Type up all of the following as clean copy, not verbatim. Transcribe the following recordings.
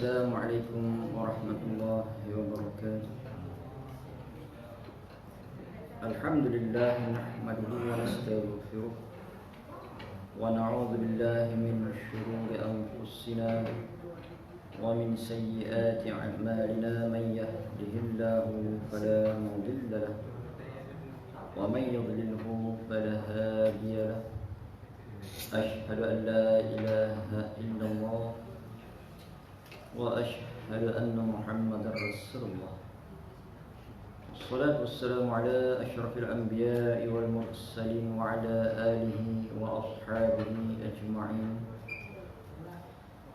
Assalamualaikum warahmatullahi wabarakatuh. Alhamdulillah nahmaduhu wa nastaghfiruh wa na'udzu billahi min shururi anfusina wa min sayyiati a'malina. Man yahdihillahu fala mudilla lahu wa man yudlilhu fala hadiya lahu. Asyhadu an la ilaha illallah wa asyhadu anna Muhammadar Rasulullah. Wassalatu wassalamu ala asyrafil anbiya'i wal mursalin wa ala alihi wa ashabihi ajma'in.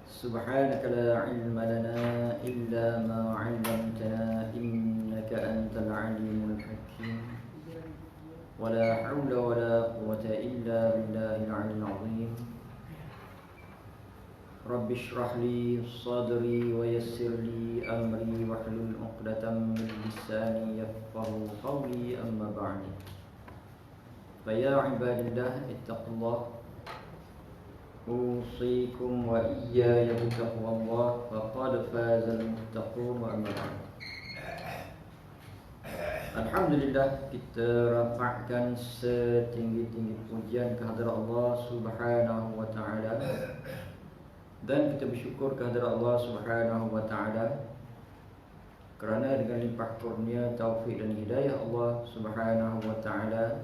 Subhanaka la ilma lana illa ma 'allamtana innaka antal alimul hakim. Wa la hawla wa la quwwata illa billahil 'aliyyil 'azim. Rabbi shrah li sadri wa yassir li amri wahlul 'uqdatam min lisani yafqahu qawli, amma ba'd. Fa ya ibadillah ittaqullah, usikum wa iyaya bitaqwallah, faqad fazal muttaqun, wa amma ba'd. Alhamdulillah, kita rafa'kan setinggi-tinggi pujian kehadrat Allah Subhanahu wa taala. Dan kita bersyukur kehadrat Allah Subhanahu wa taala kerana dengan limpah kurnia, taufik dan hidayah Allah Subhanahu wa taala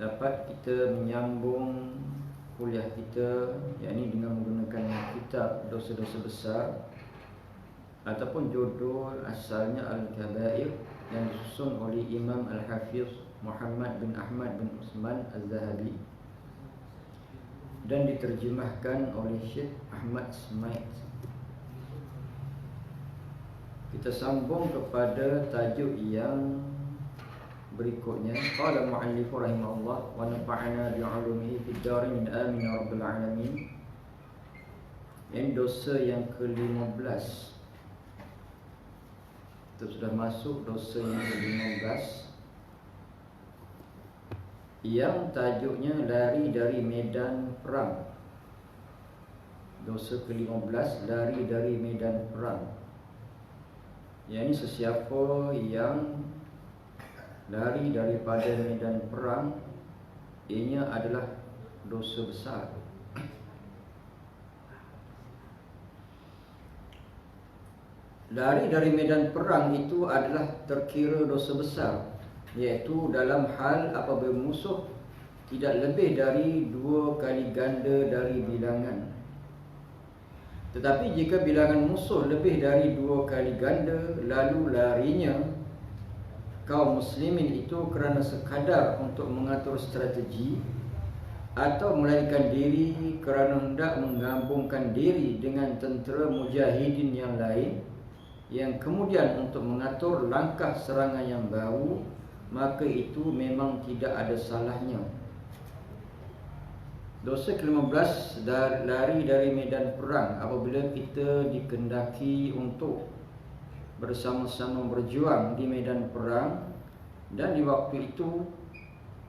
dapat kita menyambung kuliah kita, yakni dengan menggunakan kitab dosa-dosa besar ataupun judul asalnya Al-Kabair yang disusun oleh Imam Al-Hafiz Muhammad bin Ahmad bin Uthman Az-Zahabi dan diterjemahkan oleh Syekh Ahmad Smaid. Kita sambung kepada tajuk yang berikutnya. Qala mu'allif rahimahullah wa nafa'ana bi'ulumihi fid dharain, amin ya rabbal alamin. Yang dosa yang ke-15. Kita sudah masuk dosa yang ke-15 yang tajuknya lari dari medan perang. Dosa ke-15, lari dari medan perang. Yang ini sesiapa yang lari daripada medan perang, ianya adalah dosa besar. Lari dari medan perang itu adalah terkira dosa besar, iaitu dalam hal apabila musuh tidak lebih dari 2 kali ganda dari bilangan. Tetapi jika bilangan musuh lebih dari 2 kali ganda, lalu larinya kaum muslimin itu kerana sekadar untuk mengatur strategi atau melarikan diri kerana hendak menggabungkan diri dengan tentera mujahidin yang lain, yang kemudian untuk mengatur langkah serangan yang baru, maka itu memang tidak ada salahnya. Dosa ke-15, lari dari medan perang, apabila kita dikehendaki untuk bersama-sama berjuang di medan perang dan di waktu itu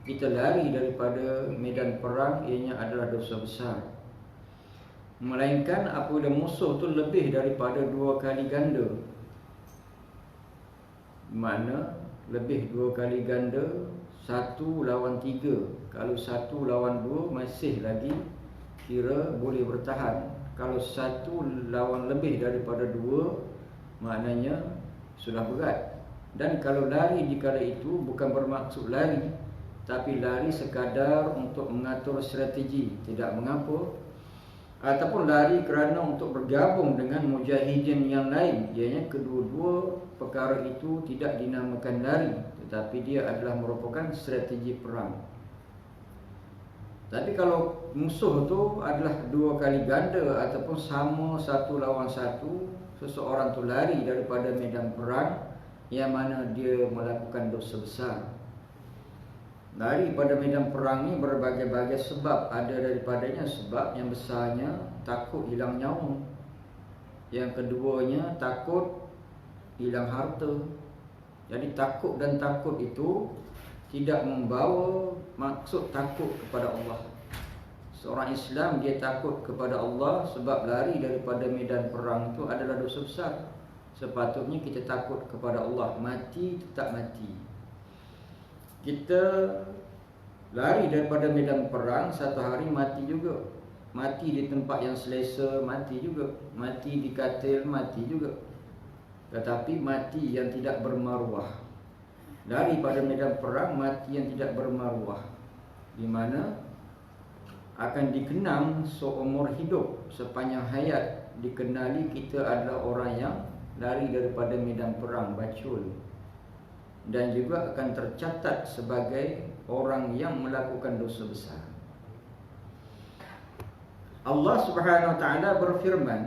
kita lari daripada medan perang, ianya adalah dosa besar. Melainkan apabila musuh itu lebih daripada 2 kali ganda. Makna lebih 2 kali ganda, 1 lawan 3. Kalau 1 lawan 2 masih lagi kira boleh bertahan. Kalau 1 lawan lebih daripada 2, maknanya sudah berat. Dan kalau lari di kala itu bukan bermaksud lari, tapi lari sekadar untuk mengatur strategi, tidak mengapa. Ataupun lari kerana untuk bergabung dengan mujahidin yang lain, ianya kedua-dua perkara itu tidak dinamakan lari, tetapi dia adalah merupakan strategi perang. Tapi kalau musuh itu adalah 2 kali ganda ataupun sama 1 lawan 1, seseorang tu lari daripada medan perang, yang mana dia melakukan dosa besar. Lari pada medan perang ni berbagai-bagai sebab. Ada daripadanya sebab yang besarnya takut hilang nyawa. Yang keduanya takut hilang harta. Jadi takut dan takut itu tidak membawa maksud takut kepada Allah. Seorang Islam dia takut kepada Allah sebab lari daripada medan perang itu adalah dosa besar. Sepatutnya kita takut kepada Allah. Mati tetap mati. Kita lari daripada medan perang, satu hari mati juga. Mati di tempat yang selesa, mati juga. Mati di katil, mati juga. Tetapi mati yang tidak bermaruah. Lari pada medan perang, mati yang tidak bermaruah, di mana akan dikenang seumur hidup, sepanjang hayat dikenali kita adalah orang yang lari daripada medan perang, bacul. Dan juga akan tercatat sebagai orang yang melakukan dosa besar. Allah Subhanahu wa taala berfirman,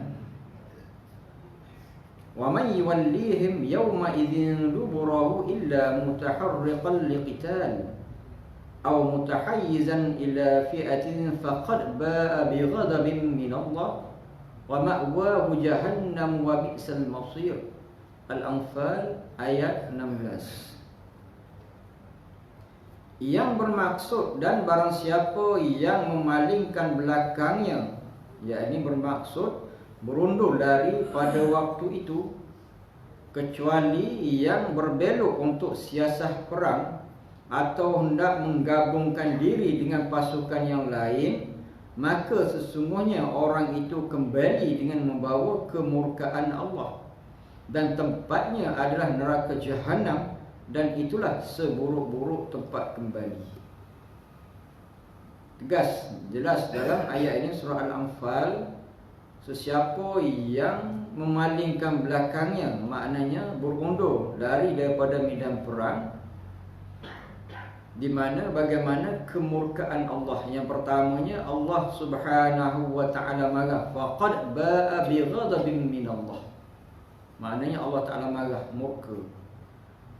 "Wa man yuwallihim yawma idzin duburahu illa mutaharriqan liqital aw mutahayyizan ila fi'atin faqad ba'a bighadabin min Allah wa ma'wahu jahannam wa bi'sal masir." Al-Anfal ayat 16. Yang bermaksud dan barang siapa yang memalingkan belakangnya, yakni bermaksud berundur dari pada waktu itu, kecuali yang berbelok untuk siasah perang atau hendak menggabungkan diri dengan pasukan yang lain, maka sesungguhnya orang itu kembali dengan membawa kemurkaan Allah, dan tempatnya adalah neraka Jahannam, dan itulah seburuk-buruk tempat kembali. Tegas, jelas dalam ayat ini surah Al-Anfal, sesiapa yang memalingkan belakangnya, maknanya berundur lari daripada medan perang, di mana bagaimana kemurkaan Allah. Yang pertamanya, Allah Subhanahu wa taala marah, faqad ba'a bi ghadabin min Allah. Maknanya Allah Taala marah, murka.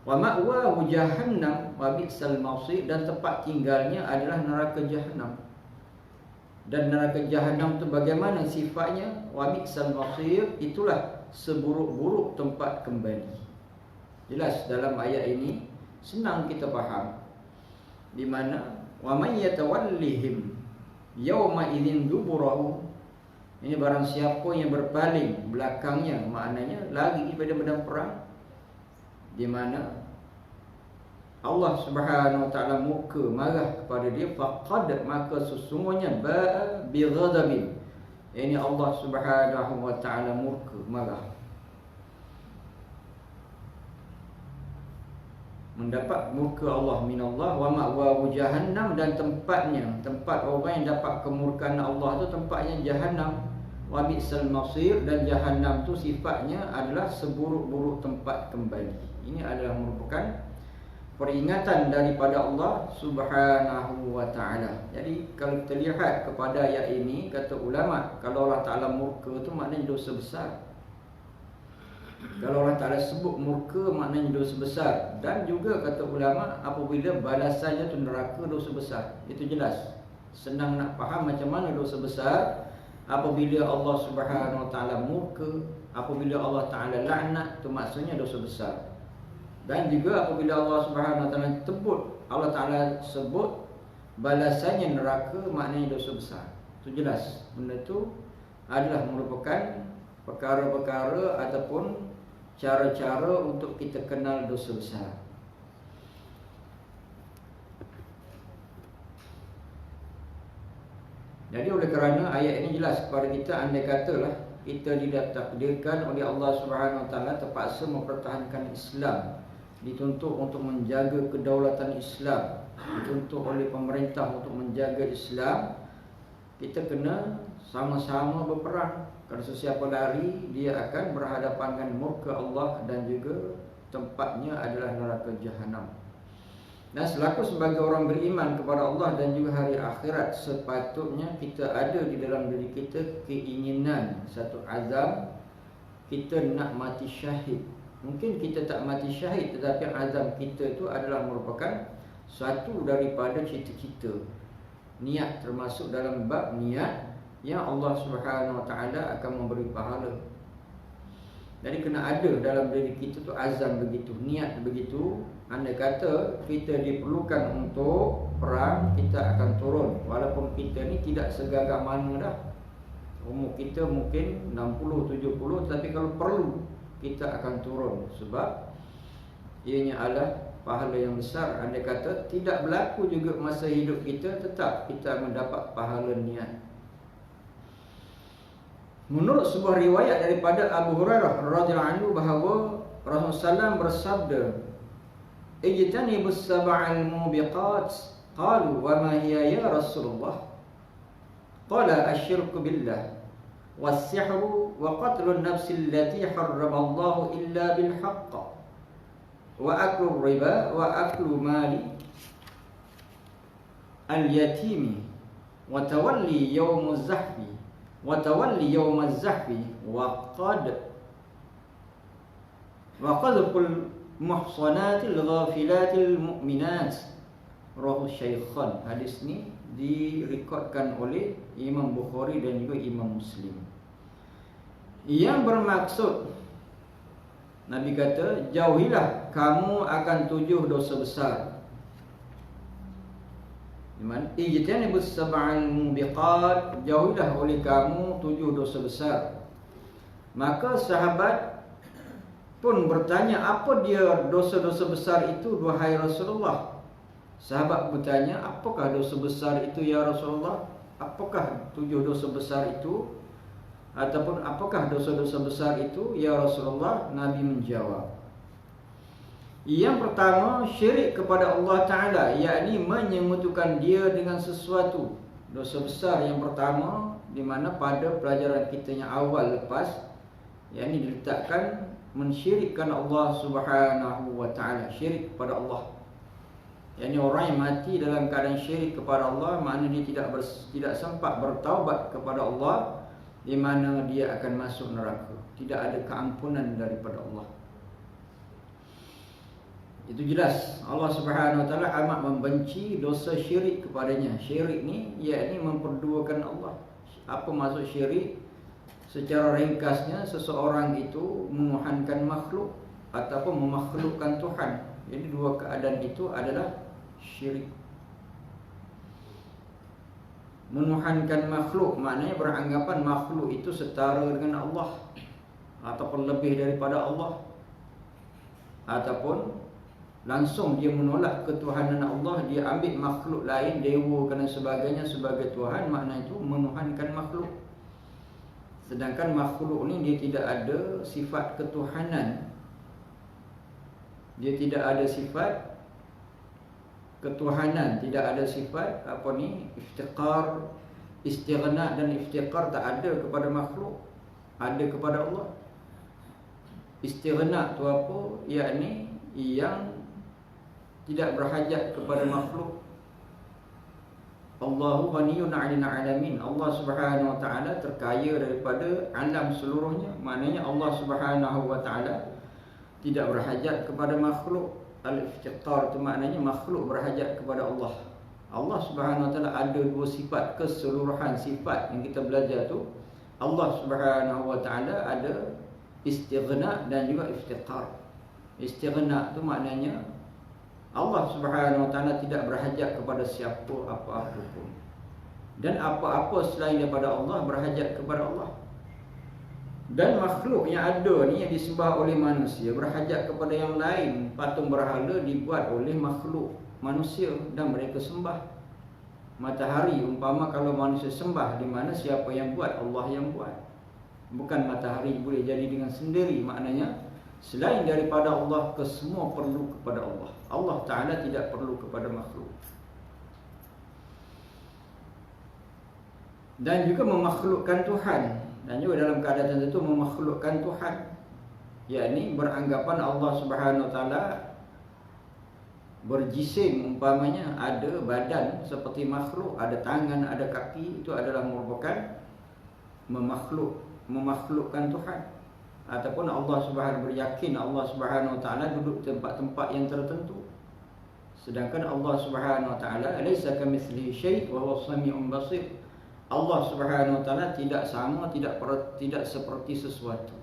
Wa ma'wahu jahannam wa bi'sal masir, dan tempat tinggalnya adalah neraka Jahannam. Dan neraka Jahannam itu bagaimana sifatnya? Wa bi'sal masir, itulah seburuk-buruk tempat kembali. Jelas dalam ayat ini, senang kita faham. Di mana wa may yatawallihim yauma idzin duburahu, ini barang siapa yang berpaling belakangnya, maknanya lari daripada medan perang, di mana Allah Subhanahu wa taala murka, marah kepada dia, faqad, maka sesungguhnya ba'a bi ghadabin, ini Allah Subhanahu wa taala murka, marah, mendapat murka Allah minallah, wa ma'wahu jahannam, dan tempatnya, tempat orang yang dapat kemurkaan Allah tu tempatnya Jahannam, wa bi'sal masir, dan Jahannam tu sifatnya adalah seburuk-buruk tempat kembali. Ini adalah merupakan peringatan daripada Allah Subhanahu wa taala. Jadi kalau kita lihat kepada ayat ini, kata ulama, kalau Allah Taala murka tu maknanya dosa besar. Kalau Allah Ta'ala sebut murka, maknanya dosa besar. Dan juga kata ulama, apabila balasannya tu neraka, dosa besar. Itu jelas, senang nak faham macam mana dosa besar. Apabila Allah Subhanahu Wa Ta'ala murka, apabila Allah Ta'ala laknat, itu maksudnya dosa besar. Dan juga apabila Allah Subhanahu Wa Ta'ala tebut, Allah Ta'ala sebut balasannya neraka, maknanya dosa besar. Itu jelas, benda itu adalah merupakan perkara-perkara ataupun cara-cara untuk kita kenal dosa besar. Jadi oleh kerana ayat ini jelas kepada kita, andai katalah kita ditakdirkan oleh Allah Subhanahu Wa Taala terpaksa mempertahankan Islam, dituntut untuk menjaga kedaulatan Islam, dituntut oleh pemerintah untuk menjaga Islam, kita kena sama-sama berperang. Kalau sesiapa lari, dia akan berhadapan dengan murka Allah, dan juga tempatnya adalah neraka Jahannam. Dan selaku sebagai orang beriman kepada Allah dan juga hari akhirat, sepatutnya kita ada di dalam diri kita keinginan, satu azam, kita nak mati syahid. Mungkin kita tak mati syahid, tetapi azam kita itu adalah merupakan satu daripada cita-cita, niat, termasuk dalam bab niat yang Allah Subhanahu Wa Taala akan memberi pahala. Jadi kena ada dalam diri kita tu azam begitu, niat begitu. Andai kata kita diperlukan untuk perang, kita akan turun. Walaupun kita ni tidak segagah mana dah. Umur kita mungkin 60, 70, tapi kalau perlu kita akan turun. Sebab ianya adalah pahala yang besar. Andai kata tidak berlaku juga masa hidup kita, tetap kita mendapat pahala niat. Menurut sebuah riwayat daripada Abu Hurairah radhiyallahu anhu bahawa Rasulullah SAW bersabda, "Ijtanibus sab'al mubiqat." Qalu, "Wa ma hiya ya Rasulullah?" Qala, "Asyirku billah, was-sihru, wa qatlun nafsi allati harrama Allah illa bil haqq, wa aklu riba, wa aklu mali al-yatimi, wa tawalli yawmuz zahfi, wa tawalli yawmaz zahfi, wa qadhful muhsanatil ghafilatil mu'minat." Rawahu Syaikhan. Hadis ni direkodkan oleh Imam Bukhari dan juga Imam Muslim. Yang bermaksud, Nabi kata, jauhilah kamu akan 7 dosa besar. Di mana ijtanibus sab'al mubiqat, jauhilah oleh kamu 7 dosa besar. Maka sahabat pun bertanya, apa dia dosa-dosa besar itu wahai Rasulullah? Sahabat bertanya, apakah dosa besar itu ya Rasulullah? Apakah 7 dosa besar itu? Ataupun apakah dosa-dosa besar itu ya Rasulullah? Nabi menjawab, yang pertama, syirik kepada Allah Ta'ala, yakni menyekutukan dia dengan sesuatu. Dosa besar yang pertama, di mana pada pelajaran kita yang awal lepas, yakni diletakkan mensyirikkan Allah Subhanahu wa Ta'ala. Syirik kepada Allah, yakni orang yang mati dalam keadaan syirik kepada Allah, maknanya dia tidak sempat bertaubat kepada Allah, di mana dia akan masuk neraka. Tidak ada keampunan daripada Allah. Itu jelas Allah Subhanahu wa Ta'ala amat membenci dosa syirik kepadanya. Syirik ni yakni memperduakan Allah. Apa maksud syirik? Secara ringkasnya, seseorang itu menuhankan makhluk ataupun memakhlukkan Tuhan. Jadi dua keadaan itu adalah syirik. Menuhankan makhluk maknanya beranggapan makhluk itu setara dengan Allah ataupun lebih daripada Allah, ataupun langsung dia menolak ketuhanan Allah, dia ambil makhluk lain, dewa dan sebagainya sebagai Tuhan. Makna itu menuhankan makhluk. Sedangkan makhluk ni dia tidak ada sifat ketuhanan. Dia tidak ada sifat ketuhanan, tidak ada sifat iftiqar, istighna dan iftiqar tak ada kepada makhluk, ada kepada Allah. Istighna tu apa? Yakni yang tidak berhajat kepada makhluk. Allahu ghaniyun 'anil 'alamin. Allah Subhanahu wa Ta'ala terkaya daripada alam seluruhnya. Maknanya Allah Subhanahu wa Ta'ala tidak berhajat kepada makhluk. Al-iftiqar itu maknanya makhluk berhajat kepada Allah. Allah Subhanahu wa Ta'ala ada dua sifat, keseluruhan sifat yang kita belajar tu. Allah Subhanahu wa Ta'ala ada istighna dan juga iftiqar. Istighna tu maknanya Allah Subhanahu wa Ta'ala tidak berhajat kepada siapa apa-apa pun, dan apa-apa selain daripada Allah berhajat kepada Allah. Dan makhluk yang ada ni yang disembah oleh manusia berhajat kepada yang lain. Patung berhala dibuat oleh makhluk manusia dan mereka sembah. Matahari umpama kalau manusia sembah, di mana siapa yang buat? Allah yang buat. Bukan matahari boleh jadi dengan sendiri. Maknanya selain daripada Allah, kesemua perlu kepada Allah. Allah Ta'ala tidak perlu kepada makhluk. Dan juga memakhlukkan Tuhan. Dan juga dalam keadaan tertentu memakhlukkan Tuhan, yakni beranggapan Allah Subhanahu wa Ta'ala berjisim, umpamanya ada badan seperti makhluk, ada tangan, ada kaki. Itu adalah merupakan memakhlukkan Tuhan. Ataupun Allah Subhanahu beryakin Allah Subhanahu wa Ta'ala duduk tempat-tempat yang tertentu. Sedangkan Allah Subhanahu wa Ta'ala laisa kamitslihi syai' wa huwas sami'un basir. Allah Subhanahu wa Ta'ala tidak sama, tidak seperti sesuatu.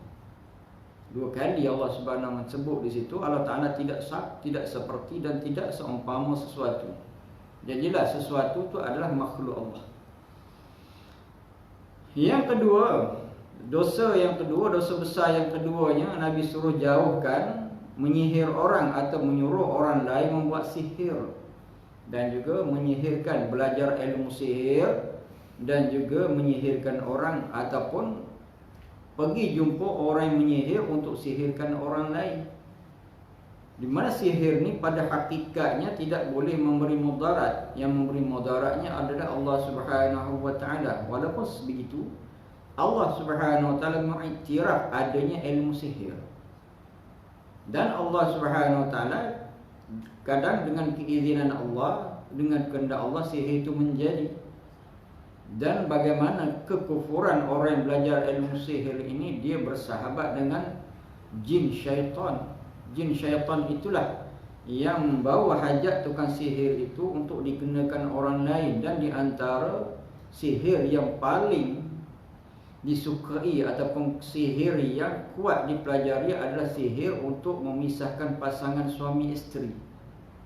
Dua kali Allah Subhanahu wa taala sebut di situ, Allah Taala tidak seperti dan tidak seumpama sesuatu. Jadilah sesuatu itu adalah makhluk Allah. Yang kedua, dosa besar yang keduanya, Nabi suruh jauhkan menyihir orang atau menyuruh orang lain membuat sihir, dan juga menyihirkan, belajar ilmu sihir, dan juga menyihirkan orang ataupun pergi jumpa orang yang menyihir untuk sihirkan orang lain. Di mana sihir ni pada hakikatnya tidak boleh memberi mudarat. Yang memberi mudaratnya adalah Allah Subhanahu wa taala. Walaupun begitu, Allah Subhanahu wa taala mengiktiraf adanya ilmu sihir. Dan Allah Subhanahu wa taala kadang dengan keizinan Allah, dengan kehendak Allah, sihir itu menjadi. Dan bagaimana kekufuran orang yang belajar ilmu sihir ini, dia bersahabat dengan jin syaitan. Jin syaitan itulah yang membawa hajat tukang sihir itu untuk dikenakan orang lain. Dan di antara sihir yang paling disukai ataupun sihir yang kuat dipelajari adalah sihir untuk memisahkan pasangan suami isteri,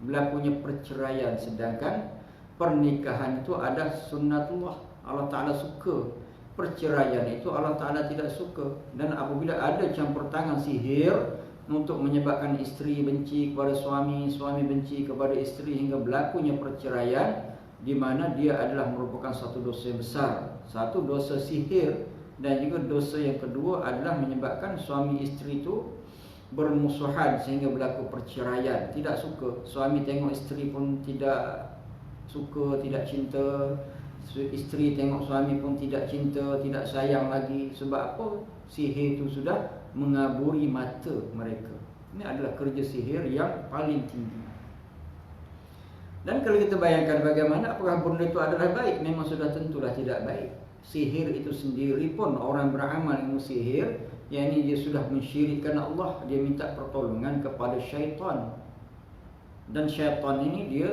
berlakunya perceraian. Sedangkan pernikahan itu ada sunnatullah, Allah Ta'ala suka. Perceraian itu Allah Ta'ala tidak suka. Dan apabila ada campur tangan sihir untuk menyebabkan isteri benci kepada suami, suami benci kepada isteri, hingga berlakunya perceraian, di mana dia adalah merupakan satu dosa yang besar. Satu, dosa sihir. Dan juga dosa yang kedua adalah menyebabkan suami isteri itu bermusuhan sehingga berlaku perceraian. Tidak suka. Suami tengok isteri pun tidak suka, tidak cinta. Isteri tengok suami pun tidak cinta, tidak sayang lagi. Sebab apa? Sihir itu sudah mengaburi mata mereka. Ini adalah kerja sihir yang paling tinggi. Dan kalau kita bayangkan bagaimana, apakah benda itu adalah baik? Memang sudah tentulah tidak baik. Sihir itu sendiri pun, orang beramal ilmu sihir, yakni dia sudah mensyirikkan Allah. Dia minta pertolongan kepada syaitan. Dan syaitan ini dia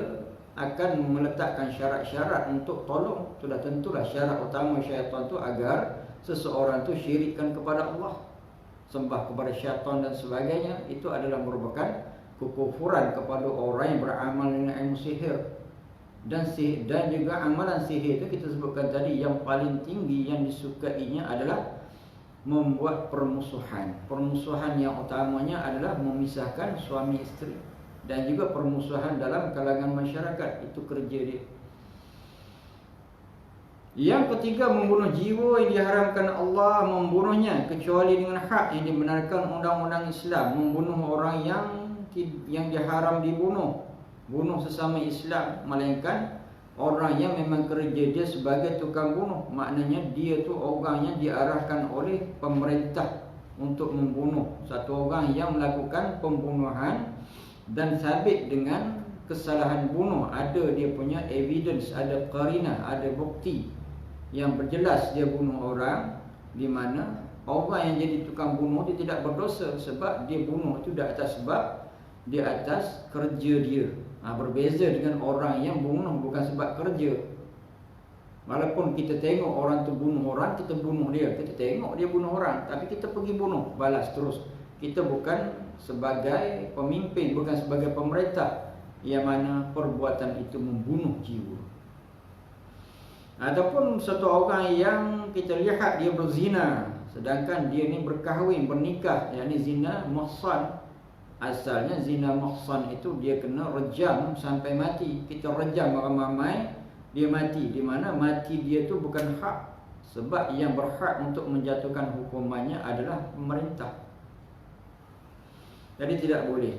akan meletakkan syarat-syarat untuk tolong. Sudah tentulah syarat utama syaitan itu agar seseorang itu syirikkan kepada Allah, sembah kepada syaitan dan sebagainya. Itu adalah merupakan kekufuran kepada orang yang beramal dengan ilmu sihir. Dan juga amalan sihir itu kita sebutkan tadi, yang paling tinggi yang disukainya adalah membuat permusuhan. Permusuhan yang utamanya adalah memisahkan suami isteri, dan juga permusuhan dalam kalangan masyarakat. Itu kerja dia. Yang ketiga, membunuh jiwa yang diharamkan Allah membunuhnya kecuali dengan hak yang dibenarkan undang-undang Islam. Membunuh orang yang diharam dibunuh, bunuh sesama Islam, melainkan orang yang memang kerja dia sebagai tukang bunuh. Maknanya dia tu orang yang diarahkan oleh pemerintah untuk membunuh. Satu orang yang melakukan pembunuhan dan sabit dengan kesalahan bunuh, ada dia punya evidence, ada qarinah, ada bukti yang berjelas dia bunuh orang, di mana orang yang jadi tukang bunuh dia tidak berdosa sebab dia bunuh itu di atas sebab di atas kerja dia. Berbeza dengan orang yang bunuh bukan sebab kerja. Walaupun kita tengok orang tu bunuh orang, kita bunuh dia. Kita tengok dia bunuh orang, tapi kita pergi bunuh, balas terus. Kita bukan sebagai pemimpin, bukan sebagai pemerintah yang mana perbuatan itu membunuh jiwa. Ataupun satu orang yang kita lihat dia berzina, sedangkan dia ni berkahwin, bernikah, yakni zina muhsan. Asalnya zina muhsan itu dia kena rejam sampai mati. Kita rejam ramai-ramai, dia mati. Di mana mati dia tu bukan hak, sebab yang berhak untuk menjatuhkan hukumannya adalah pemerintah. Jadi tidak boleh.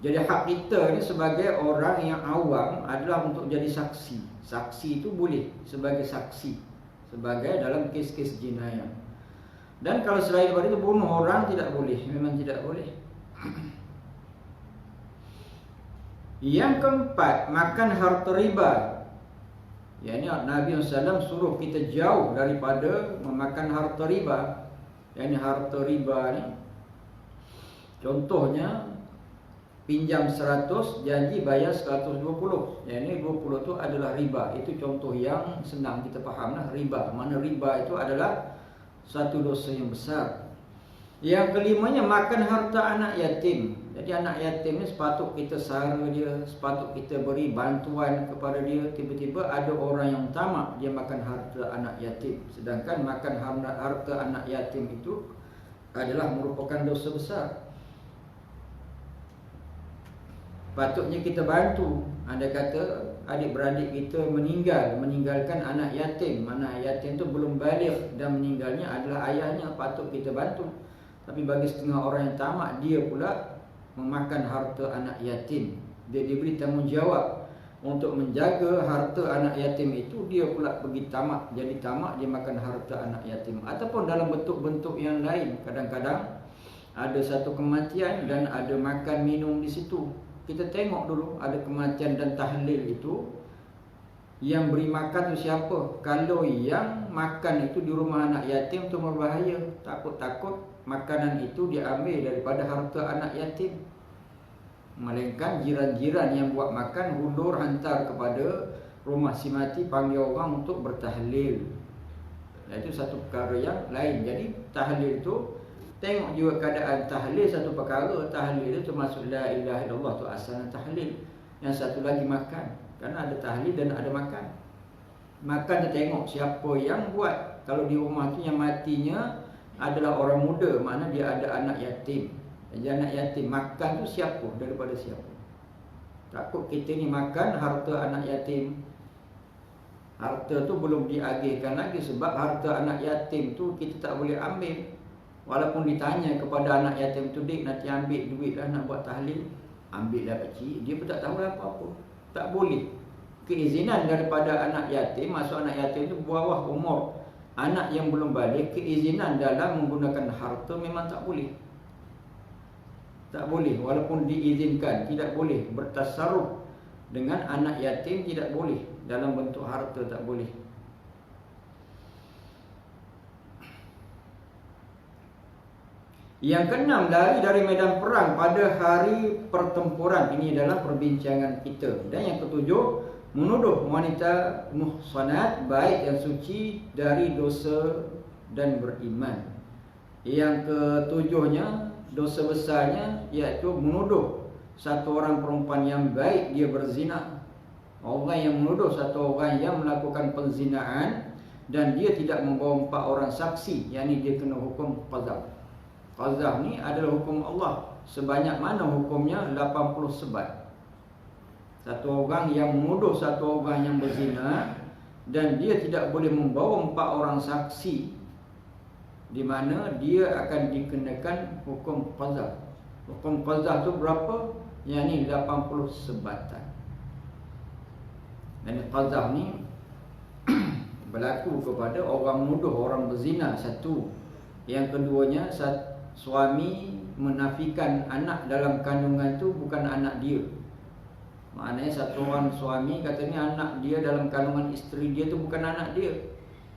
Jadi hak kita ni sebagai orang yang awam adalah untuk jadi saksi. Saksi itu boleh sebagai saksi, sebagai dalam kes-kes jinayah. Dan kalau selain daripada itu bunuh orang tidak boleh, memang tidak boleh. Yang keempat, makan harta riba. Yang ini Nabi SAW suruh kita jauh daripada memakan harta riba. Yang ini harta riba ni, contohnya pinjam 100, janji bayar 120. Yang ini 20 tu adalah riba. Itu contoh yang senang kita faham lah, riba. Mana riba itu adalah satu dosa yang besar. Yang kelimanya makan harta anak yatim. Jadi anak yatim ni sepatut kita sara dia, sepatut kita beri bantuan kepada dia. Tiba-tiba ada orang yang tamak dia makan harta anak yatim. Sedangkan makan harta anak yatim itu adalah merupakan dosa besar. Patutnya kita bantu. Anda kata adik-beradik kita meninggalkan anak yatim. Anak yatim tu belum baligh dan meninggalnya adalah ayahnya, patut kita bantu. Tapi bagi setengah orang yang tamak, dia pula memakan harta anak yatim. Dia diberi tanggungjawab untuk menjaga harta anak yatim itu, dia pula pergi tamak. Jadi tamak, dia makan harta anak yatim. Ataupun dalam bentuk-bentuk yang lain. Kadang-kadang ada satu kematian dan ada makan minum di situ. Kita tengok dulu, ada kematian dan tahlil itu, yang beri makan tu siapa? Kalau yang makan itu di rumah anak yatim tu berbahaya. Takut-takut makanan itu diambil daripada harta anak yatim. Melainkan jiran-jiran yang buat makan hulur hantar kepada rumah si mati, panggil orang untuk bertahlil. Itu satu perkara yang lain. Jadi tahlil tu, tengok juga keadaan tahlil satu perkara. Tahlil itu termasuk la ilaha illallah tu asal tahlil. Yang satu lagi makan. Kerana ada tahlil dan ada makan. Makan dia tengok siapa yang buat. Kalau di rumah tu yang matinya adalah orang muda, makna dia ada anak yatim. Jadi anak yatim makan tu siapa? Daripada siapa? Takut kita ni makan harta anak yatim. Harta tu belum diagihkan lagi. Sebab harta anak yatim tu kita tak boleh ambil. Walaupun ditanya kepada anak yatim tu, dik nanti ambil duit lah nak buat tahlil, ambil lah kecil. Dia pun tak tahu apa-apa. Tak boleh. Keizinan daripada anak yatim, maksud anak yatim itu bawah umur anak yang belum balik, keizinan dalam menggunakan harta memang tak boleh. Tak boleh, walaupun diizinkan, tidak boleh bertasarruf dengan anak yatim, tidak boleh. Dalam bentuk harta tak boleh. Yang keenam, lari dari medan perang pada hari pertempuran. Ini adalah perbincangan kita. Dan yang ketujuh, menuduh wanita muhsanat, baik yang suci dari dosa dan beriman. Yang ketujuhnya, dosa besarnya, iaitu menuduh satu orang perempuan yang baik dia berzina. Orang yang menuduh satu orang yang melakukan penzinaan dan dia tidak membawa 4 orang saksi, yakni dia kena hukum qazaf. Qazaf ni adalah hukum Allah. Sebanyak mana hukumnya? 80 sebat. Satu orang yang menuduh satu orang yang berzina dan dia tidak boleh membawa 4 orang saksi, di mana dia akan dikenakan hukum qazaf. Hukum qazaf tu berapa? Yang ni 80 sebatan. Dan qazaf ni berlaku kepada orang menuduh orang berzina, satu. Yang keduanya, suami menafikan anak dalam kandungan tu bukan anak dia. Maknanya satu orang suami kata ni anak dia dalam kandungan isteri dia tu bukan anak dia.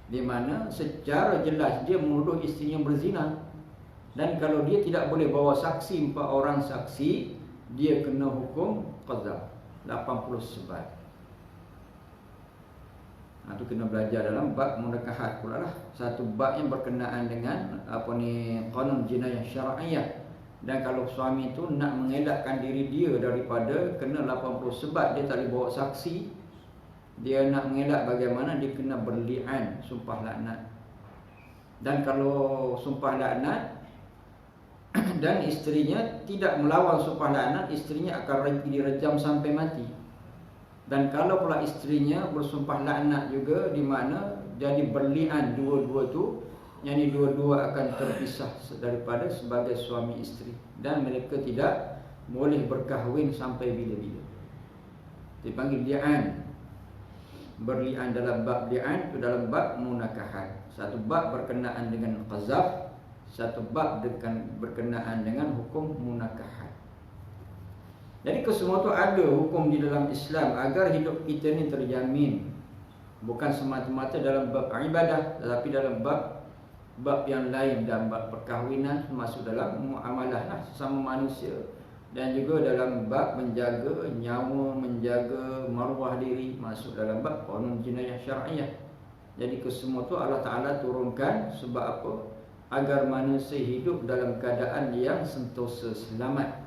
Di mana secara jelas dia menuduh isterinya berzina. Dan kalau dia tidak boleh bawa saksi, 4 orang saksi, dia kena hukum qazaf 80 sebat. Itu kena belajar dalam bab munakahat pula lah. Satu bab yang berkenaan dengan qanun jinayah syar'iyah. Dan kalau suami itu nak mengelakkan diri dia daripada kena 80 sebat, dia tak boleh bawa saksi, dia nak mengelak bagaimana, dia kena berli'an, sumpah laknat. Dan kalau sumpah laknat dan isterinya tidak melawan sumpah laknat, isterinya akan direjam sampai mati. Dan kalau pula isterinya bersumpah laknat juga, di mana jadi berli'an dua-dua tu, yang ini dua-dua akan terpisah daripada sebagai suami isteri, dan mereka tidak boleh berkahwin sampai bila-bila. Dipanggil li'an. Berli'an dalam bab li'an itu dalam bab munakahat. Satu bab berkenaan dengan qazaf, satu bab berkenaan dengan hukum munakahat. Jadi kesemua itu ada hukum di dalam Islam agar hidup kita ni terjamin. Bukan semata-mata dalam bab ibadah, tetapi dalam bab yang lain, dalam bab perkahwinan, masuk dalam muamalah lah sesama manusia, dan juga dalam bab menjaga nyawa, menjaga maruah diri, masuk dalam bab qanun jinayah syar'iyah. Jadi kesemua itu Allah Ta'ala turunkan sebab apa? agar manusia hidup dalam keadaan yang sentosa selamat.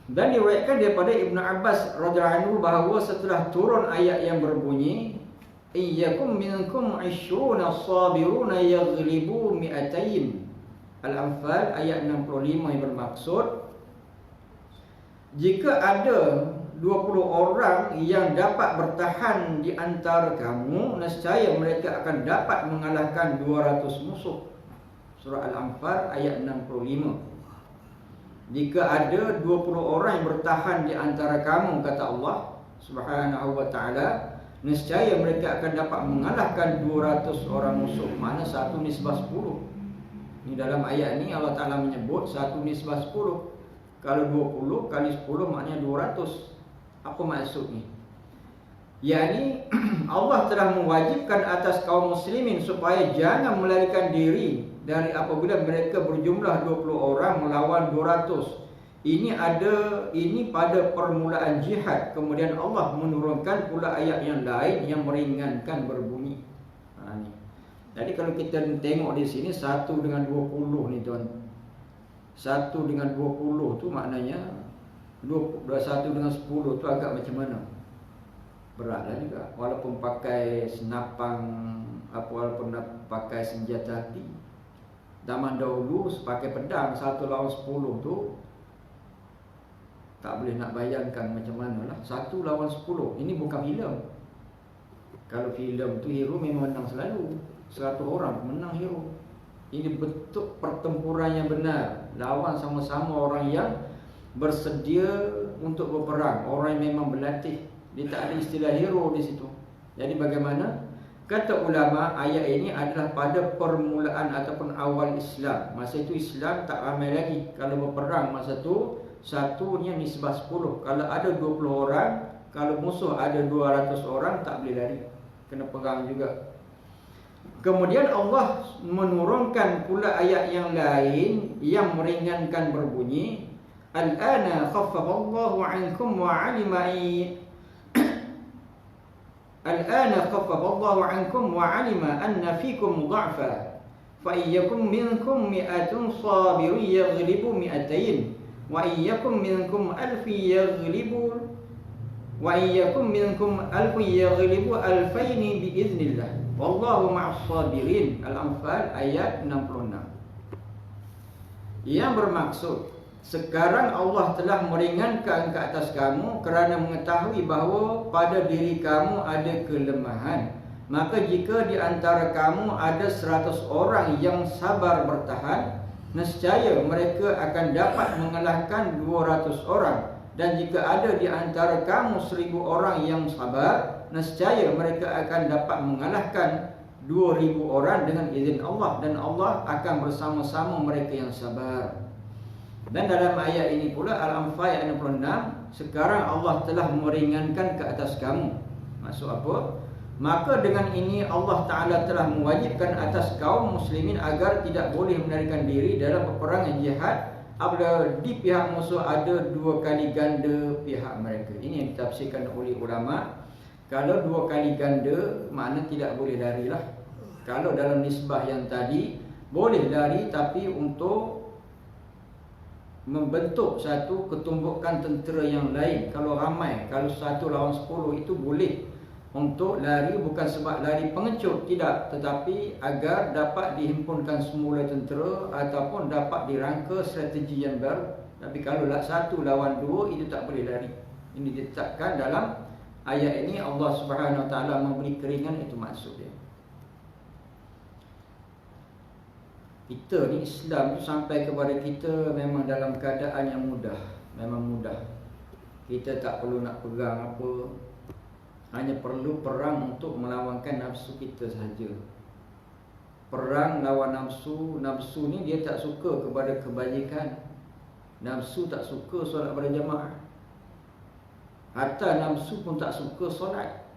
Dan diriwayatkan daripada Ibnu Abbas radhiyallahu anhu bahawa setelah turun ayat yang berbunyi iyyakum minkum 20 sabiruna yaghlibu mi'atayn, Al-Anfal ayat 65, yang bermaksud jika ada 20 orang yang dapat bertahan di antara kamu, nescaya mereka akan dapat mengalahkan 200 musuh. Surah Al-Anfal ayat 65. Jika ada 20 orang yang bertahan di antara kamu, kata Allah Subhanahu wa taala, nescaya mereka akan dapat mengalahkan 200 orang musuh. Mana 1 nisbah 10. Ini dalam ayat ni Allah Taala menyebut 1 nisbah 10. Kalau 20 kali 10 maknanya 200. Apa maksud ni? Yani Allah telah mewajibkan atas kaum muslimin supaya jangan melarikan diri dari apabila mereka berjumlah 20 orang melawan 200. Ini pada permulaan jihad. Kemudian Allah menurunkan pula ayat yang lain yang meringankan berbunyi. Ni. Jadi kalau kita tengok di sini 1 dengan 20 ni tuan. 1 dengan 20 tu maknanya 1 dengan 10 tu agak macam mana? Beratlah juga. Walaupun pakai senapang, walaupun pakai senjata api. Zaman dahulu pakai pedang 1 lawan 10 tu tak boleh nak bayangkan macam mana lah. 1 lawan 10. Ini bukan filem. Kalau filem tu hero memang menang selalu. 100 orang menang hero. Ini betul pertempuran yang benar. Lawan sama-sama orang yang bersedia untuk berperang. Orang yang memang berlatih. Dia tak ada istilah hero di situ. Jadi bagaimana? Kata ulama, ayat ini adalah pada permulaan ataupun awal Islam. Masa itu Islam tak ramai lagi. Kalau berperang masa tu, satunya nisbah 10. Kalau ada 20 orang, kalau musuh ada 200 orang, tak boleh lari. Kena pegang juga. Kemudian Allah menurunkan pula ayat yang lain yang meringankan berbunyi Al-ana khaffafallahu ankum wa 'alima Al-ana khaffafallahu ankum wa 'alima anna fikum dha'fa fa iyyakum minkum mi'atun sabirun yaghlibu mi'atayn wa iyyakum minkum alfun yaghlibu alfayn biiznillah wallahu ma'as sabirin. Al-Anfal ayat 66. Yang bermaksud sekarang Allah telah meringankan ke atas kamu kerana mengetahui bahawa pada diri kamu ada kelemahan. Maka jika di antara kamu ada 100 orang yang sabar bertahan, nescaya mereka akan dapat mengalahkan 200 orang. Dan jika ada di antara kamu 1000 orang yang sabar, nescaya mereka akan dapat mengalahkan 2000 orang dengan izin Allah. Dan Allah akan bersama-sama mereka yang sabar. Dan dalam ayat ini pula Al-Anfal ayat 66, sekarang Allah telah meringankan ke atas kamu. Maksud apa? Maka dengan ini Allah Ta'ala telah mewajibkan atas kaum muslimin agar tidak boleh melarikan diri dalam peperangan jihad apabila di pihak musuh ada 2 kali ganda pihak mereka. Ini yang ditafsirkan oleh ulama. Kalau 2 kali ganda, makna tidak boleh lari lah. Kalau dalam nisbah yang tadi, boleh lari tapi untuk membentuk satu ketumbukan tentera yang lain. Kalau ramai, kalau 1 lawan 10 itu boleh untuk lari, bukan sebab lari pengecut, tidak, tetapi agar dapat dihimpunkan semula tentera ataupun dapat dirangka strategi yang baru. Tapi kalau 1 lawan 2 itu tak boleh lari. Ini ditetapkan dalam ayat ini. Allah Subhanahu Wa Taala memberi keringan, itu maksud dia. Kita ni Islam tu sampai kepada kita memang dalam keadaan yang mudah. Memang mudah. Kita tak perlu nak pegang apa. Hanya perlu perang untuk melawankan nafsu kita sahaja. Perang lawan nafsu. Nafsu ni dia tak suka kepada kebajikan. Nafsu tak suka solat berjamaah. Hatta nafsu pun tak suka solat.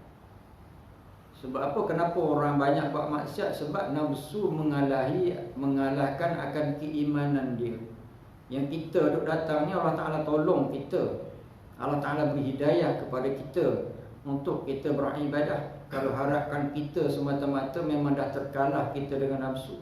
Sebab apa? Kenapa orang banyak buat maksiat? Sebab nafsu mengalahkan akan keimanan dia. Yang kita duk datang ni Allah Ta'ala tolong kita. Allah Ta'ala beri hidayah kepada kita untuk kita beribadah. Kalau harapkan kita semata-mata memang dah terkalah kita dengan nafsu.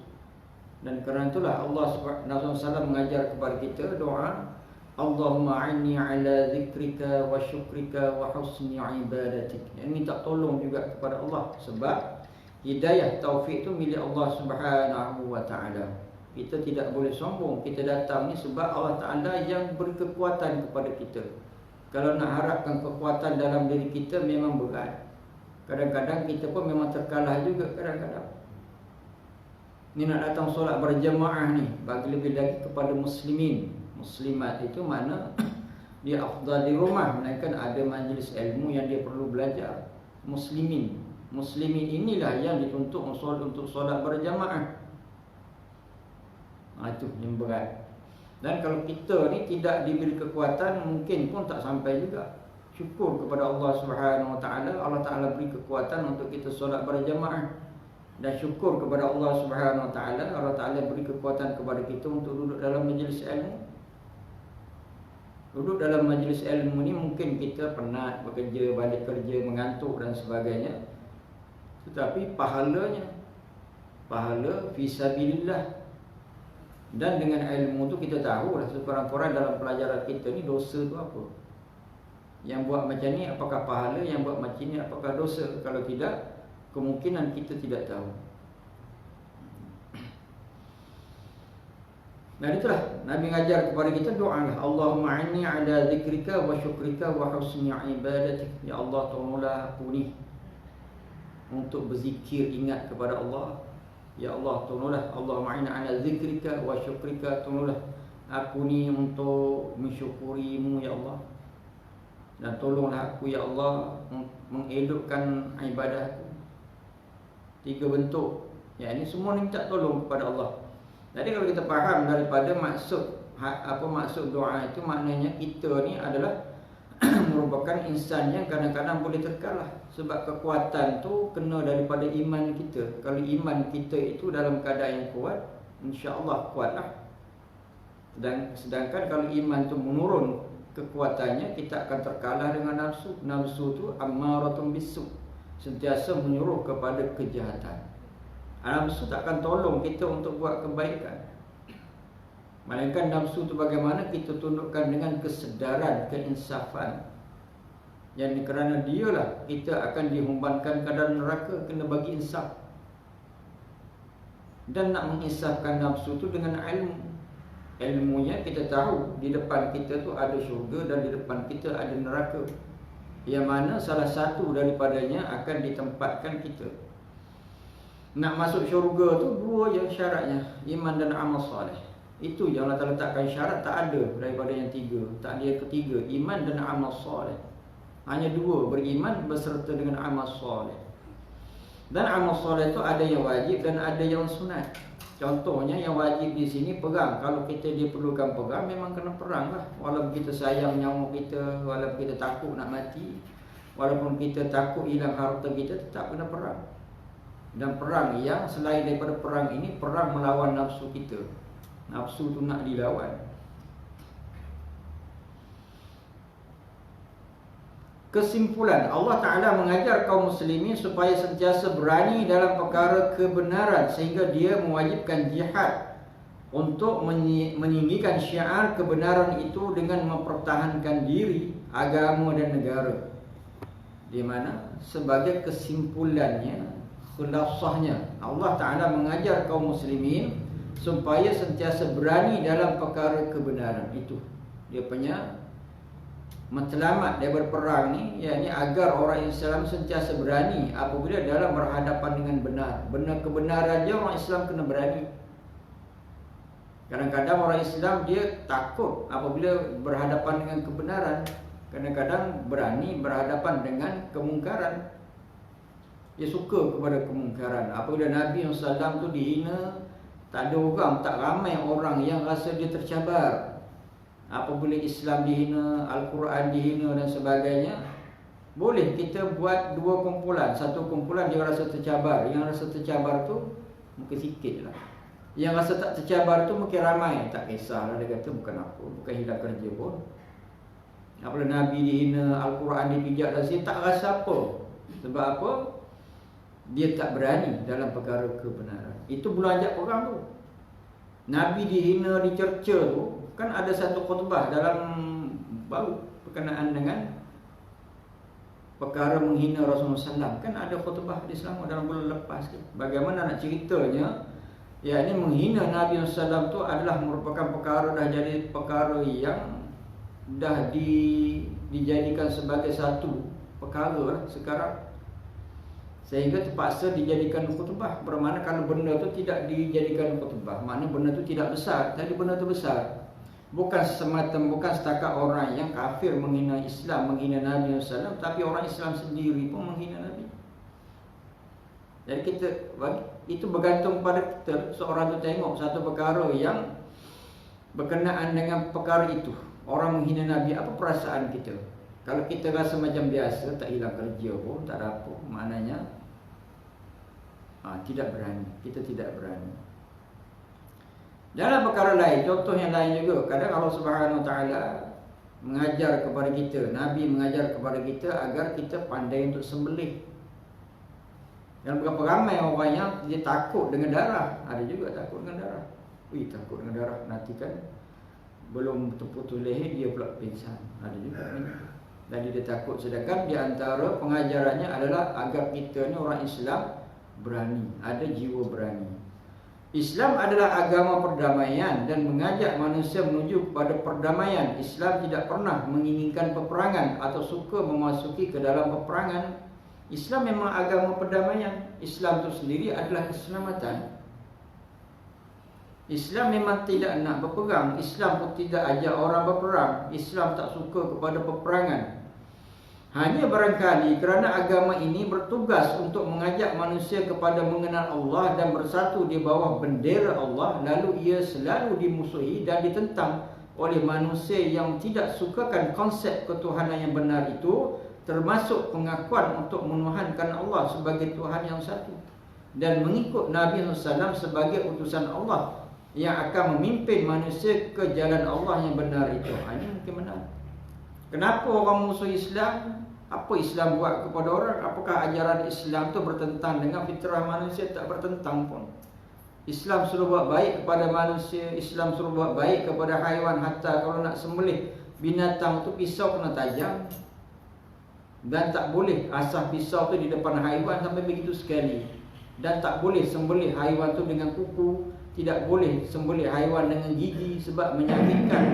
Dan kerana itulah Allah Subhanahu wa taala mengajar kepada kita doa, Allahumma a'inni ala zikrika wa syukrika wa husni ibadatik. Yang minta tolong juga kepada Allah, sebab hidayah taufik itu milik Allah Subhanahu wa taala. Kita tidak boleh sombong. Kita datang ni sebab Allah Taala yang beri kekuatan kepada kita. Kalau nak harapkan kekuatan dalam diri kita memang berat. Kadang-kadang kita pun memang terkalah juga kadang-kadang. Ni nak datang solat berjemaah ni, bagi lebih lagi kepada muslimin. Muslimat itu mana dia afdal di rumah, melainkan ada majlis ilmu yang dia perlu belajar. Muslimin inilah yang dituntut untuk solat berjamaah. Itu yang berat. Dan kalau kita ni tidak diberi kekuatan, mungkin pun tak sampai juga. Syukur kepada Allah Subhanahu wa taala, Allah Taala beri kekuatan untuk kita solat berjamaah. Dan syukur kepada Allah Subhanahu wa taala, Allah Taala beri kekuatan kepada kita untuk duduk dalam majlis ilmu. Duduk dalam majlis ilmu ni mungkin kita penat, bekerja, balik kerja, mengantuk dan sebagainya. Tetapi pahala fisabilillah. Dan dengan ilmu tu kita tahu lah sekurang-kurang dalam pelajaran kita ni dosa tu apa. Yang buat macam ni apakah pahala, yang buat macam ni apakah dosa. Kalau tidak, kemungkinan kita tidak tahu. Dan itulah Nabi mengajar kepada kita doalah, Allahumma inni ala zikrika wa syukrika wa husni ibadatik. Ya Allah, tolonglah aku ni untuk berzikir, ingat kepada Allah. Ya Allah, tolonglah. Allahumma inni ala zikrika wa syukrika, tolonglah aku ni untuk mensyukurimu ya Allah. Dan tolonglah aku ya Allah mengelokkan ibadah aku. 3 bentuk. Ya, ini semua ni minta tolong kepada Allah. Jadi kalau kita faham daripada maksud doa itu, maknanya kita ni adalah merupakan insan yang kadang-kadang boleh terkalah. Sebab kekuatan tu kena daripada iman kita. Kalau iman kita itu dalam keadaan yang kuat, insya-Allah kuatlah. Dan sedangkan kalau iman tu menurun kekuatannya, kita akan terkalah dengan nafsu. Nafsu tu ammaratun bisu, sentiasa menyuruh kepada kejahatan. Nafsu tak akan tolong kita untuk buat kebaikan. Melainkan nafsu tu bagaimana kita tundukkan dengan kesedaran, keinsafan. Yang kerana dialah kita akan dihumbankan ke dalam neraka, kena bagi insaf. Dan nak menginsafkan nafsu tu dengan ilmu. Ilmunya kita tahu di depan kita tu ada syurga dan di depan kita ada neraka. Yang mana salah satu daripadanya akan ditempatkan kita. Nak masuk syurga tu 2 yang syaratnya, iman dan amal soleh. Itu yang Allah letakkan syarat, tak ada daripada yang 3. Tak ada yang ketiga, iman dan amal soleh. Hanya 2, beriman berserta dengan amal soleh. Dan amal soleh tu ada yang wajib dan ada yang sunat. Contohnya yang wajib di sini perang. Kalau kita diperlukan perang, memang kena perang lah. Walaupun kita sayang nyawa kita, walaupun kita takut nak mati, walaupun kita takut hilang harta kita, tetap kena perang. Dan perang yang selain daripada perang ini, perang melawan nafsu kita. Nafsu tu nak dilawan. Kesimpulan, Allah Ta'ala mengajar kaum muslimin supaya sentiasa berani dalam perkara kebenaran, sehingga dia mewajibkan jihad untuk meninggikan syiar kebenaran itu dengan mempertahankan diri, agama dan negara. Di mana sebagai kesimpulannya, khulasahnya, Allah Ta'ala mengajar kaum muslimin supaya sentiasa berani dalam perkara kebenaran. Itu dia punya matlamat daripada perang ni, yakni agar orang Islam sentiasa berani apabila dalam berhadapan dengan benar. Kebenaran je orang Islam kena berani. Kadang-kadang orang Islam dia takut apabila berhadapan dengan kebenaran. Kadang-kadang berani berhadapan dengan kemungkaran. Dia suka kepada kemungkaran. Apabila Nabi SAW tu dihina, tak ada orang, tak ramai orang yang rasa dia tercabar. Apabila Islam dihina, Al-Quran dihina dan sebagainya, boleh kita buat 2 kumpulan. Satu kumpulan dia rasa tercabar. Yang rasa tercabar tu mungkin sikit lah. Yang rasa tak tercabar tu mungkin ramai. Tak kisahlah, dia kata bukan apa, bukan hilang kerja pun. Apabila Nabi dihina, Al-Quran dipijak dan sini, tak rasa apa. Sebab apa? Dia tak berani dalam perkara kebenaran. Itu belum ajak perang tu. Nabi dihina, dicerca tu, kan ada satu khutbah dalam baru berkenaan dengan perkara menghina Rasulullah SAW. Kan ada khutbah di Selangor dalam bulan lepas ke. Bagaimana nak ceritanya, ya ini menghina Nabi SAW tu adalah merupakan perkara, dah jadi perkara yang dah dijadikan sebagai satu perkara sekarang, sehingga terpaksa dijadikan khutbah. Bermakna kalau benda tu tidak dijadikan khutbah, makna benda tu tidak besar. Jadi benda tu besar. Bukan setakat orang yang kafir menghina Islam, menghina Nabi SAW, tapi orang Islam sendiri pun menghina Nabi. Jadi itu bergantung pada kita. Seorang tu tengok satu perkara yang berkenaan dengan perkara itu, orang menghina Nabi, apa perasaan kita? Kalau kita rasa macam biasa, tak hilang kerja pun, tak ada apa, maknanya tidak berani. Kita tidak berani. Dalam perkara lain, contoh yang lain juga, kadang Allah Subhanahu Wa Taala mengajar kepada kita, Nabi mengajar kepada kita agar kita pandai untuk sembelih. Dan berapa ramai orang yang dia takut dengan darah. Ada juga takut dengan darah. Takut dengan darah, nanti kan belum terputus leher dia pula pingsan. Ada juga. Jadi dia takut. Sedangkan di antara pengajarannya adalah agar kita ni orang Islam berani, ada jiwa berani. Islam adalah agama perdamaian dan mengajak manusia menuju kepada perdamaian. Islam tidak pernah menginginkan peperangan atau suka memasuki ke dalam peperangan. Islam memang agama perdamaian. Islam itu sendiri adalah keselamatan. Islam memang tidak nak berperang. Islam pun tidak ajak orang berperang. Islam tak suka kepada peperangan. Hanya barangkali kerana agama ini bertugas untuk mengajak manusia kepada mengenal Allah dan bersatu di bawah bendera Allah, lalu ia selalu dimusuhi dan ditentang oleh manusia yang tidak sukakan konsep ketuhanan yang benar itu, termasuk pengakuan untuk menuhankan Allah sebagai Tuhan yang satu dan mengikut Nabi SAW sebagai utusan Allah yang akan memimpin manusia ke jalan Allah yang benar itu. Ini mungkin benar. Kenapa orang musuh Islam? Apa Islam buat kepada orang? Apakah ajaran Islam itu bertentang dengan fitrah manusia? Tak bertentang pun. Islam suruh buat baik kepada manusia. Islam suruh buat baik kepada haiwan. Hatta kalau nak sembelih binatang tu, pisau kena tajam. Dan tak boleh asah pisau tu di depan haiwan sampai begitu sekali. Dan tak boleh sembelih haiwan tu dengan kuku. Tidak boleh sembelih haiwan dengan gigi sebab menyakitkan.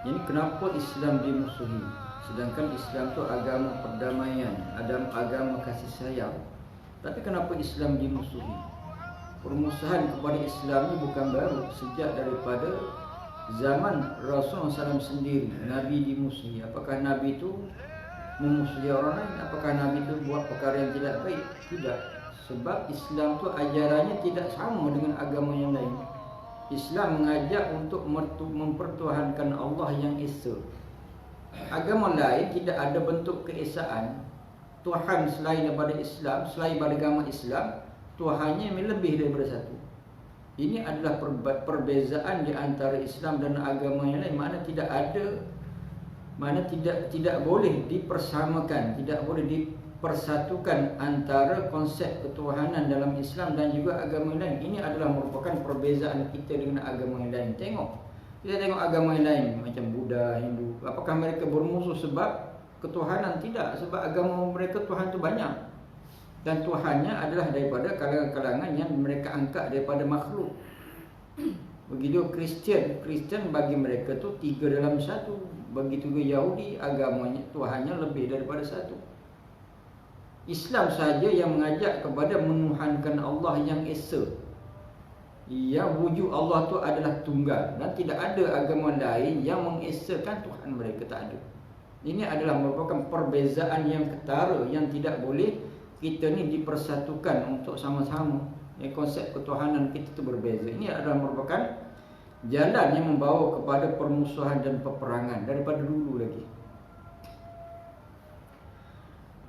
Ini kenapa Islam dimusuhi? Sedangkan Islam tu agama perdamaian, agama kasih sayang. Tapi kenapa Islam dimusuhi? Permusuhan kepada Islam ni bukan baru. Sejak daripada zaman Rasulullah SAW sendiri, Nabi dimusuhi. Apakah Nabi itu memusuhi orang lain? Apakah Nabi itu buat perkara yang tidak baik? Tidak. Sebab Islam tu ajarannya tidak sama dengan agama yang lain. Islam mengajak untuk mempertuhankan Allah yang Esa. Agama lain tidak ada bentuk keesaan. Tuhan selain daripada Islam, selain daripada agama Islam, Tuhannya lebih daripada satu. Ini adalah perbezaan di antara Islam dan agama yang lain. Mana tidak ada, mana tidak boleh dipersamakan, tidak boleh dipersatukan antara konsep ketuhanan dalam Islam dan juga agama yang lain. Ini adalah merupakan perbezaan kita dengan agama yang lain. Kita tengok agama yang lain macam Buddha, Hindu. Apakah mereka bermusuh sebab ketuhanan? Tidak. Sebab agama mereka Tuhan tu banyak. Dan Tuhannya adalah daripada kalangan-kalangan yang mereka angkat daripada makhluk. Begitu Kristian bagi mereka tu 3 dalam 1. Begitu juga Yahudi, agamanya Tuhannya lebih daripada 1. Islam saja yang mengajak kepada menuhankan Allah yang Esa. Yang wujud Allah tu adalah tunggal. Dan tidak ada agama lain yang mengesakan Tuhan mereka, tak ada. Ini adalah merupakan perbezaan yang ketara, yang tidak boleh kita ni dipersatukan untuk sama-sama. Konsep ketuhanan kita tu berbeza. Ini adalah merupakan jalan yang membawa kepada permusuhan dan peperangan daripada dulu lagi.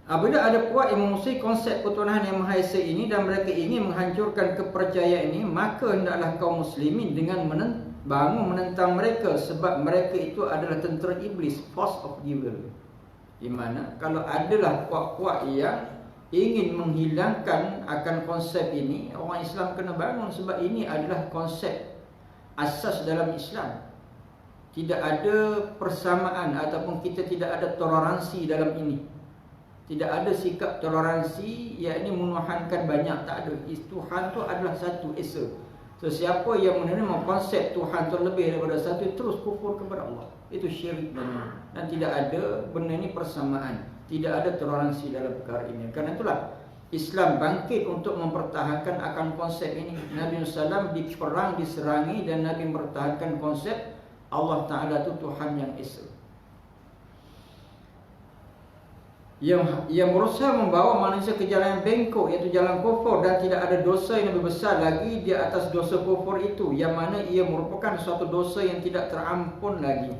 Apabila ada puak yang memusuhi konsep ketuhanan yang Maha Esa ini dan mereka ingin menghancurkan kepercayaan ini, maka hendaklah kaum muslimin dengan bangun menentang mereka, sebab mereka itu adalah tentera iblis, force of evil. Di mana kalau adalah puak-puak yang ingin menghilangkan akan konsep ini, orang Islam kena bangun, sebab ini adalah konsep asas dalam Islam. Tidak ada persamaan ataupun kita tidak ada toleransi dalam ini. Tidak ada sikap toleransi, yakni menuhankan banyak, tak ada. Tuhan tu adalah satu, Esa. So siapa yang menerima konsep Tuhan tu lebih daripada satu, terus kufur kepada Allah. Itu syirik dan tidak ada benda ni persamaan. Tidak ada toleransi dalam perkara ini. Karena itulah Islam bangkit untuk mempertahankan akan konsep ini. Nabi SAW diperang, diserangi, dan Nabi mempertahankan konsep Allah Ta'ala itu Tuhan yang Esa. Yang berusaha membawa manusia ke jalan yang bengkok, iaitu jalan kufur, dan tidak ada dosa yang lebih besar lagi di atas dosa kufur itu, yang mana ia merupakan suatu dosa yang tidak terampun lagi.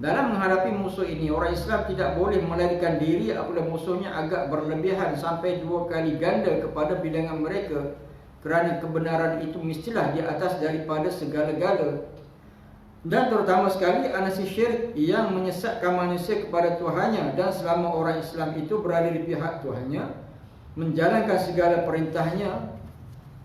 Dalam menghadapi musuh ini, orang Islam tidak boleh melarikan diri apabila musuhnya agak berlebihan sampai 2 kali ganda kepada bilangan mereka, kerana kebenaran itu mestilah di atas daripada segala-gala. Dan terutama sekali anasi syirik yang menyesatkan manusia kepada Tuhannya. Dan selama orang Islam itu berada di pihak Tuhannya, menjalankan segala perintahnya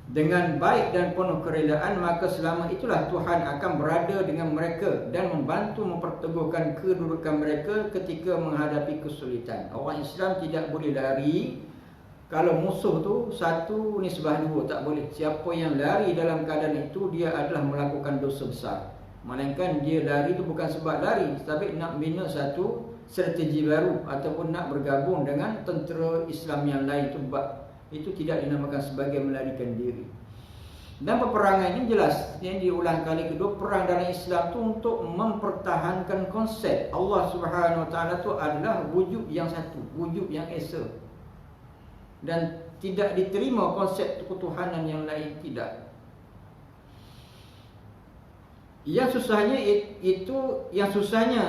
dengan baik dan penuh kerelaan, maka selama itulah Tuhan akan berada dengan mereka dan membantu memperteguhkan kedudukan mereka ketika menghadapi kesulitan. Orang Islam tidak boleh lari. Kalau musuh tu 1:2, tak boleh. Siapa yang lari dalam keadaan itu, dia adalah melakukan dosa besar. Melainkan dia lari itu bukan sebab lari, tapi nak bina satu strategi baru ataupun nak bergabung dengan tentera Islam yang lain. Itu tidak dinamakan sebagai melarikan diri. Dan peperangan ini jelas yang diulang kali kedua, perang dalam Islam itu untuk mempertahankan konsep Allah Subhanahu Wa Taala itu adalah wujud yang satu, wujud yang Esa, dan tidak diterima konsep ketuhanan yang lain, tidak. Yang susahnya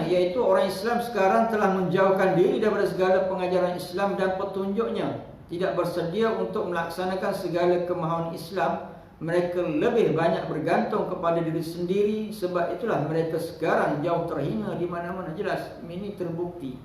iaitu orang Islam sekarang telah menjauhkan diri daripada segala pengajaran Islam dan petunjuknya, tidak bersedia untuk melaksanakan segala kemahuan Islam. Mereka lebih banyak bergantung kepada diri sendiri. Sebab itulah mereka sekarang jauh terhina di mana-mana. Jelas ini terbukti.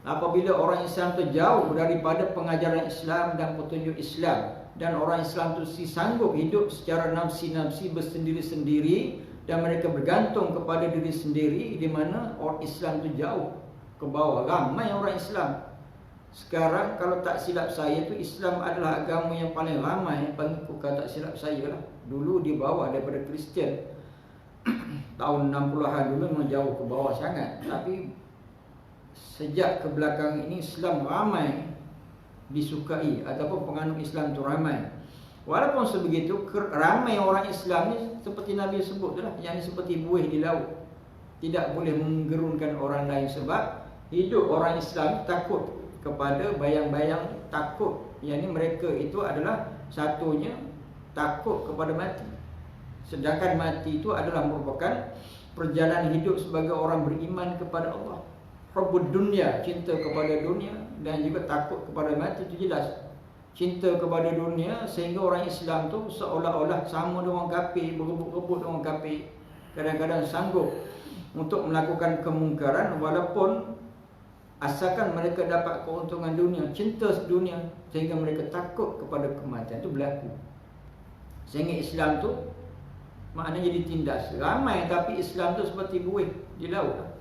Apabila orang Islam itu jauh daripada pengajaran Islam dan petunjuk Islam, dan orang Islam itu sanggup hidup secara nafsi-nafsi bersendiri-sendiri, dan mereka bergantung kepada diri sendiri, di mana orang Islam itu jauh ke bawah. Ramai orang Islam sekarang, kalau tak silap saya tu, Islam adalah agama yang paling ramai pengikut, kalau tak silap saya lah. Dulu di bawah daripada Kristian. tahun 60-an dulu memang jauh ke bawah sangat. Tapi sejak ke belakang ini Islam ramai disukai ataupun penganut Islam tu ramai. Walaupun sebegitu, ramai orang Islam ni seperti Nabi sebut lah, yang seperti buih di laut, tidak boleh menggerunkan orang lain. Sebab hidup orang Islam takut kepada bayang-bayang takut. Yang ni mereka itu adalah satunya takut kepada mati. Sedangkan mati itu adalah merupakan perjalanan hidup sebagai orang beriman kepada Allah. Hubbud dunya, cinta kepada dunia, dan juga takut kepada mati, itu jelas. Cinta kepada dunia sehingga orang Islam tu seolah-olah sama dengan orang kafir, berebut-rebut dengan orang kafir. Kadang-kadang sanggup untuk melakukan kemungkaran walaupun asalkan mereka dapat keuntungan dunia, cinta dunia, sehingga mereka takut kepada kematian. Itu berlaku. Sehingga Islam tu maknanya ditindas. Ramai tapi Islam tu seperti buih di laut.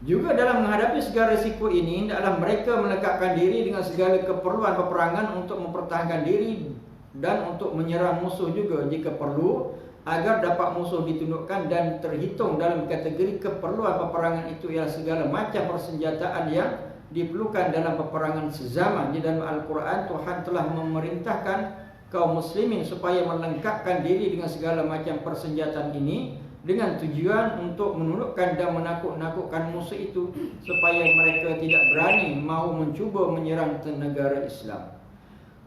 Juga dalam menghadapi segala risiko ini, hendaklah mereka melekatkan diri dengan segala keperluan peperangan untuk mempertahankan diri dan untuk menyerang musuh juga jika perlu, agar dapat musuh ditundukkan. Dan terhitung dalam kategori keperluan peperangan itu ialah segala macam persenjataan yang diperlukan dalam peperangan sezaman. Di dalam Al-Quran, Tuhan telah memerintahkan kaum muslimin supaya melengkapkan diri dengan segala macam persenjataan ini, dengan tujuan untuk menundukkan dan menakut-nakutkan musuh itu, supaya mereka tidak berani mahu mencuba menyerang negara Islam.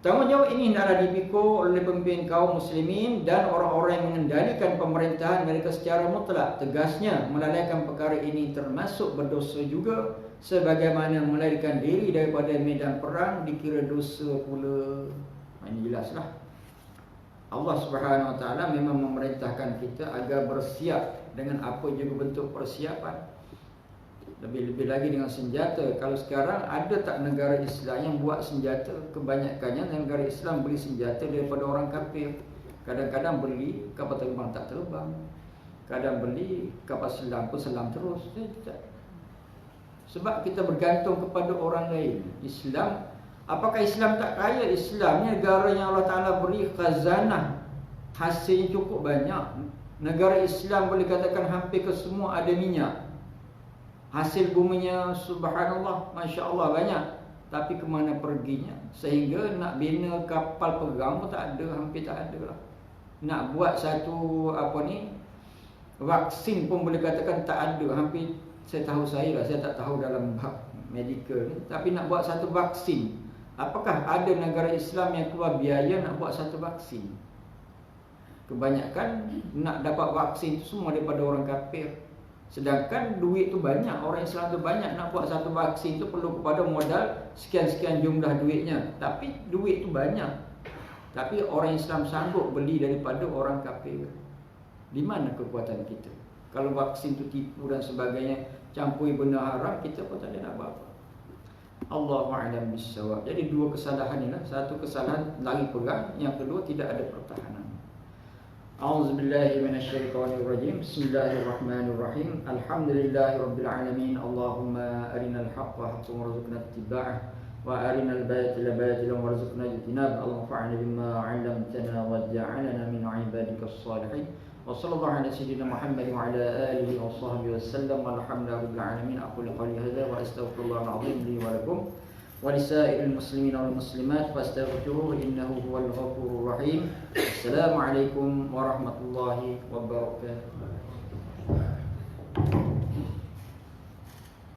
Tanggungjawab ini hendaklah dipikul oleh pemimpin kaum muslimin dan orang-orang yang mengendalikan pemerintahan mereka secara mutlak. Tegasnya, melalaikan perkara ini termasuk berdosa juga, sebagaimana melarikan diri daripada medan perang dikira dosa pula. Ini jelaslah. Allah Subhanahu Wa Taala memang memerintahkan kita agar bersiap dengan apa juga bentuk persiapan. Lebih-lebih lagi dengan senjata. Kalau sekarang ada tak negara Islam yang buat senjata? Kebanyakannya negara Islam beli senjata daripada orang kafir. Kadang-kadang beli kapal terbang tak terbang, kadang beli kapal selam pun selam terus. Sebab kita bergantung kepada orang lain. Islam, apakah Islam tak kaya? Islam ni negara yang Allah Ta'ala beri khazanah, hasilnya cukup banyak. Negara Islam boleh katakan hampir ke semua ada minyak. Hasil buminya subhanallah, Masya Allah banyak. Tapi ke mana perginya? Sehingga nak bina kapal perang pun tak ada, hampir tak ada lah. Nak buat satu vaksin pun boleh katakan tak ada. Hampir saya tak tahu dalam medical ni. Tapi nak buat satu vaksin, apakah ada negara Islam yang keluar biaya nak buat satu vaksin? Kebanyakan nak dapat vaksin tu semua daripada orang kafir. Sedangkan duit tu banyak, orang Islam tu banyak. Nak buat satu vaksin tu perlu kepada modal sekian-sekian jumlah duitnya. Tapi duit tu banyak, tapi orang Islam sanggup beli daripada orang kafir. Di mana kekuatan kita? Kalau vaksin tu tipu dan sebagainya, campuri benda haram, kita pun tak ada nak buat apa. Allahu a'lam bissawab. Jadi dua kesalahan inilah. Satu kesalahan lari perang, yang kedua tidak ada pertahanan. A'udzubillahi minasyaitonirrajim. Bismillahirrahmanirrahim. Alhamdulillahirabbil alamin. Allahumma arinal haqqa haqqan warzuqna ittiba'ah wa arinal batila batilan warzuqna ijtinab. Allahumma fa'alna bima 'allamtana waj'alna min 'ibadikas salihin. Wa sallallahu ala sayyidina Muhammad wa ala alihi wa sahbihi wasallam. Walhamdulillahirabbil alamin. Aqulu qawli hadza wa astaghfirullahal azim li wa lakum wa lisairil muslimin wal muslimat fastaghfiruhu innahu huwal ghafurur rahim. Assalamualaikum warahmatullahi wabarakatuh.